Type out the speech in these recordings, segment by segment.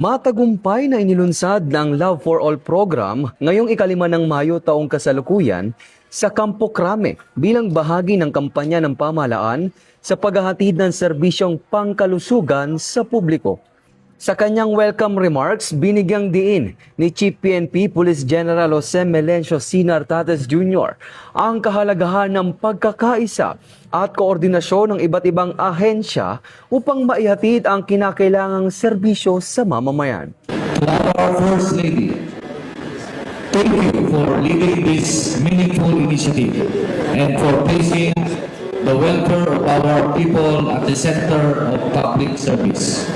Matagumpay na inilunsad ng Love for All program ngayong ika-5 ng Mayo taong kasalukuyan sa Campo Crame bilang bahagi ng kampanya ng pamahalaan sa paghahatid ng serbisyong pangkalusugan sa publiko. Sa kanyang welcome remarks, binigyang diin ni Chief PNP Police General Jose Melencio Sinar Tates Jr. ang kahalagahan ng pagkakaisa at koordinasyon ng iba't ibang ahensya upang maihatid ang kinakailangang serbisyo sa mamamayan. To our First Lady, thank you for leading this meaningful initiative and for placing the welfare of our people at the center of public service.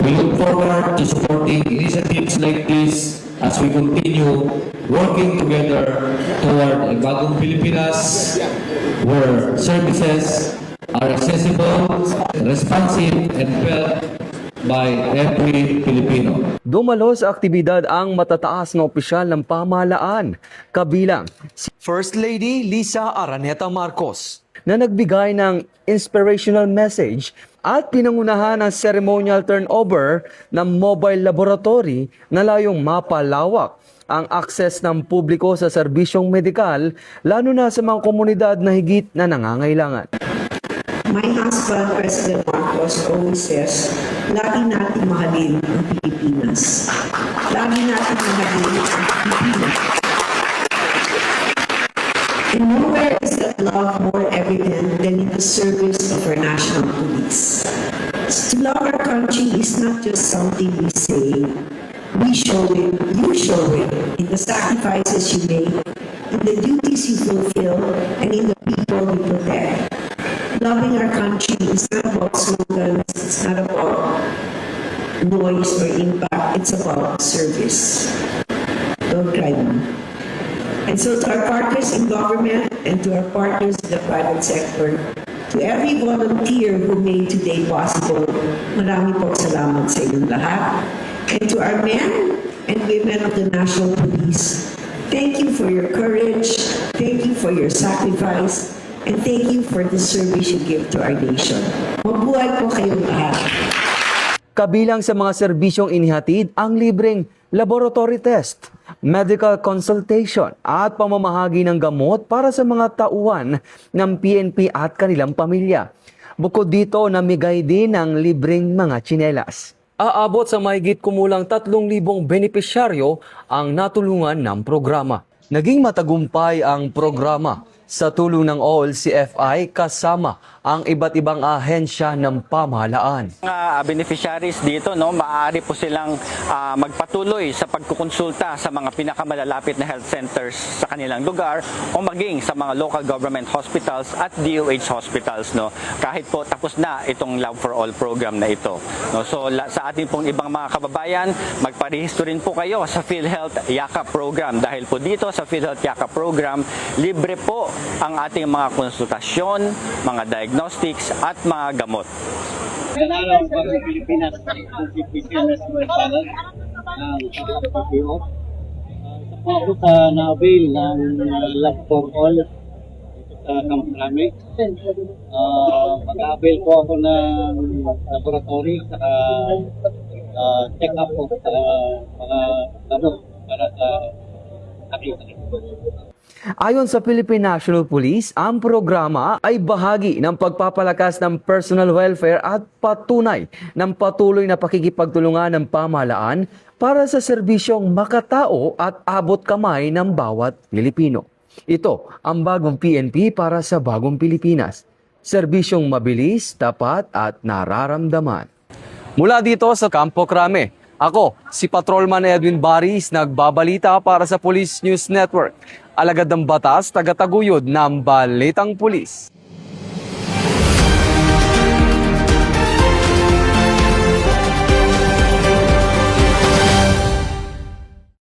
We look forward to supporting initiatives like this as we continue working together toward a bagong Pilipinas where services are accessible, responsive, and felt by every Filipino. Dumalo sa aktibidad ang matataas na opisyal ng pamahalaan, kabilang si First Lady Lisa Araneta Marcos, na nagbigay ng inspirational message at pinangunahan ang ceremonial turnover ng mobile laboratory na layong mapalawak ang akses ng publiko sa serbisyong medikal, lalo na sa mga komunidad na higit na nangangailangan. My husband, President Marcos, always says, lagi natin mahalin ang Pilipinas. Lagi natin mahalin ang Pilipinas. And nowhere is that love more evident than in the service of our national police. To love our country is not just something we say. We show it, you show it, in the sacrifices you make, in the duties you fulfill, and in the people you protect. Loving our country is not about slogans, it's not about noise or impact, it's about service. Don't cry, Mom. And so to our partners in government and to our partners in the private sector, to every volunteer who made today possible, marami pong salamat sa inyong lahat. And to our men and women of the National Police, thank you for your courage, thank you for your sacrifice, and thank you for the service you give to our nation. Mabuhay po kayong lahat. Kabilang sa mga serbisyong inihatid ang libreng laboratory test, medical consultation at pamamahagi ng gamot para sa mga tauhan ng PNP at kanilang pamilya. Bukod dito, namigay din ng libreng mga tsinelas. Aabot sa mahigit kumulang 3,000 benepisyaryo ang natulungan ng programa. Naging matagumpay ang programa sa tulong ng OLCFI kasama ang iba't ibang ahensya ng pamahalaan. Mga beneficiaries dito, maaari po silang magpatuloy sa pagkukonsulta sa mga pinakamalalapit na health centers sa kanilang lugar o maging sa mga local government hospitals at DOH hospitals. Kahit po tapos na itong Love for All program na ito. So sa ating pong ibang mga kababayan, magparehistro rin po kayo sa PhilHealth Yakap program dahil po dito sa PhilHealth Yakap program, libre po ang ating mga konsultasyon, mga diagnostics at mga gamot. Araw para sa Pilipinas, Pilipinas Mercados, sa PPO. Sa po ako sa na-avail ng Love for All sa Campo Crame. Mag-avail po ako ng laboratory sa check-up po sa mga gamot para sa aking. Ayon sa Philippine National Police, ang programa ay bahagi ng pagpapalakas ng personal welfare at patunay ng patuloy na pakikipagtulungan ng pamahalaan para sa serbisyong makatao at abot kamay ng bawat Pilipino. Ito ang bagong PNP para sa bagong Pilipinas. Serbisyong mabilis, tapat at nararamdaman. Mula dito sa Campo Crame, ako si Patrolman Edwin Baris, nagbabalita para sa Police News Network. Alagad ng batas, tagataguyod ng Balitang Pulis.